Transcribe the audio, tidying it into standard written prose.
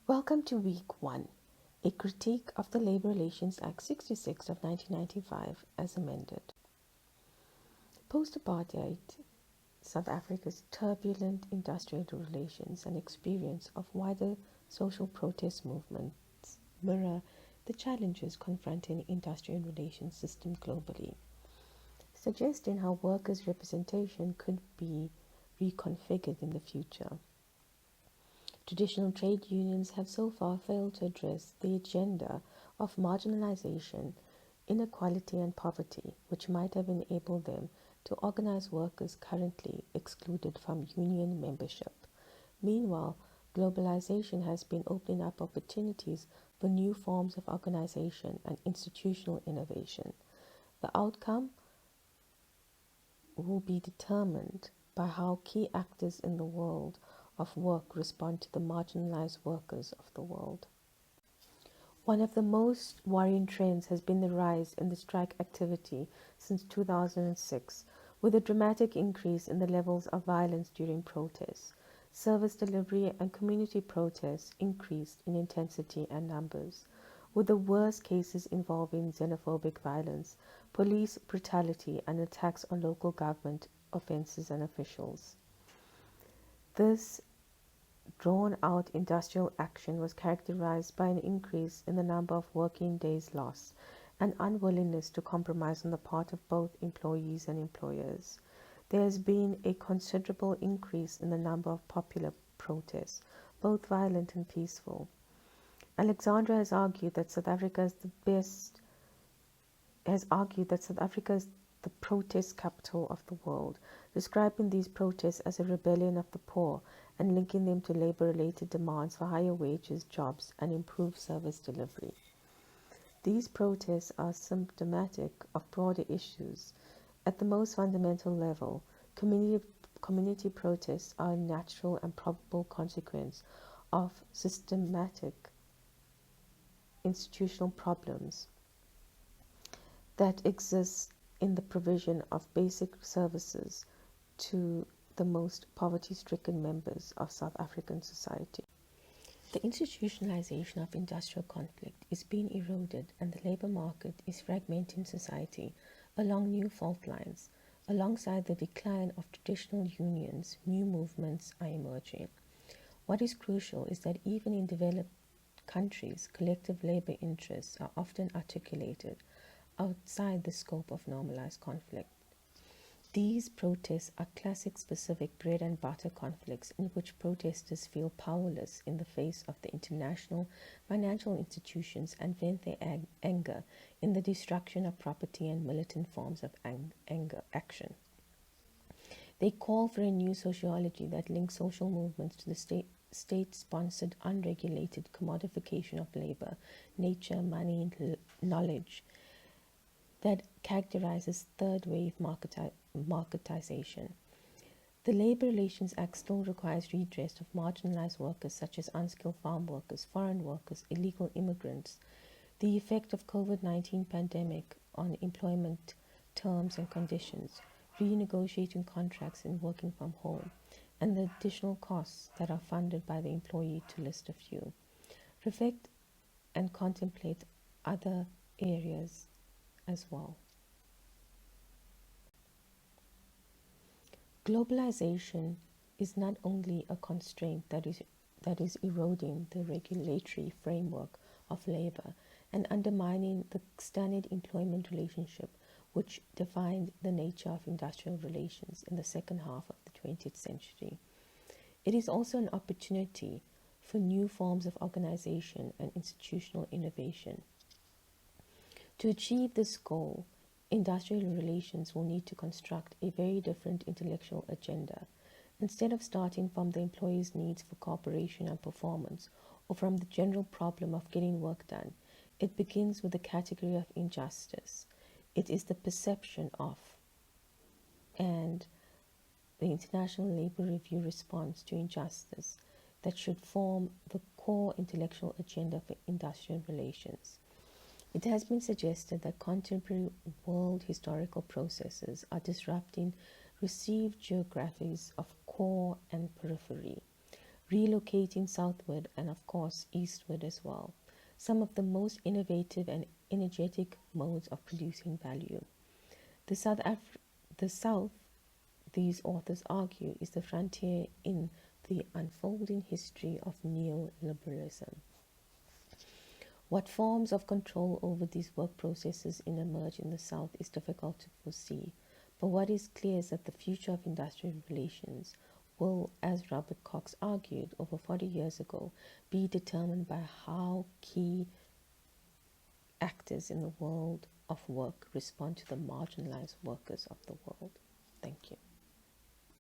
Welcome to Week 1, a critique of the Labour Relations Act 66 of 1995 as amended. Post-apartheid, South Africa's turbulent industrial relations and experience of wider social protest movements mirror the challenges confronting industrial relations system globally, suggesting how workers' representation could be reconfigured in the future. Traditional trade unions have so far failed to address the agenda of marginalization, inequality, and poverty, which might have enabled them to organize workers currently excluded from union membership. Meanwhile, globalization has been opening up opportunities for new forms of organization and institutional innovation. The outcome will be determined by how key actors in the world of work respond to the marginalized workers of the world. One of the most worrying trends has been the rise in the strike activity since 2006, with a dramatic increase in the levels of violence during protests. Service delivery and community protests increased in intensity and numbers, with the worst cases involving xenophobic violence, police brutality, and attacks on local government offences and officials. This drawn-out industrial action was characterized by an increase in the number of working days lost and unwillingness to compromise on the part of both employees and employers. There has been a considerable increase in the number of popular protests, both violent and peaceful. Alexandra has argued that South Africa is the protest capital of the world, describing these protests as a rebellion of the poor and linking them to labor-related demands for higher wages, jobs, and improved service delivery. These protests are symptomatic of broader issues. At the most fundamental level, community protests are a natural and probable consequence of systematic institutional problems that exist in the provision of basic services to the most poverty-stricken members of South African society. The institutionalization of industrial conflict is being eroded, and the labor market is fragmenting society along new fault lines. Alongside the decline of traditional unions, new movements are emerging. What is crucial is that even in developed countries, collective labor interests are often articulated outside the scope of normalized conflict. These protests are classic specific bread and butter conflicts in which protesters feel powerless in the face of the international financial institutions and vent their anger in the destruction of property and militant forms of action. They call for a new sociology that links social movements to the state-sponsored, unregulated commodification of labor, nature, money, and knowledge that characterizes third wave marketization. The Labour Relations Act still requires redress of marginalized workers such as unskilled farm workers, foreign workers, illegal immigrants, the effect of COVID-19 pandemic on employment terms and conditions, renegotiating contracts and working from home, and the additional costs that are funded by the employee, to list a few. Reflect and contemplate other areas as well. Globalization is not only a constraint that is eroding the regulatory framework of labor and undermining the standard employment relationship which defined the nature of industrial relations in the second half of the 20th century. It is also an opportunity for new forms of organization and institutional innovation. To achieve this goal, industrial relations will need to construct a very different intellectual agenda. Instead of starting from the employee's needs for cooperation and performance, or from the general problem of getting work done, it begins with the category of injustice. It is the perception of, and the International Labour Review response to injustice that should form the core intellectual agenda for industrial relations. It has been suggested that contemporary world historical processes are disrupting received geographies of core and periphery. relocating southward and, of course, eastward as well. Some of the most innovative and energetic modes of producing value. The the South, these authors argue, is the frontier in the unfolding history of neoliberalism. What forms of control over these work processes emerge in the South is difficult to foresee, but what is clear is that the future of industrial relations will, as Robert Cox argued over 40 years ago, be determined by how key actors in the world of work respond to the marginalized workers of the world. Thank you.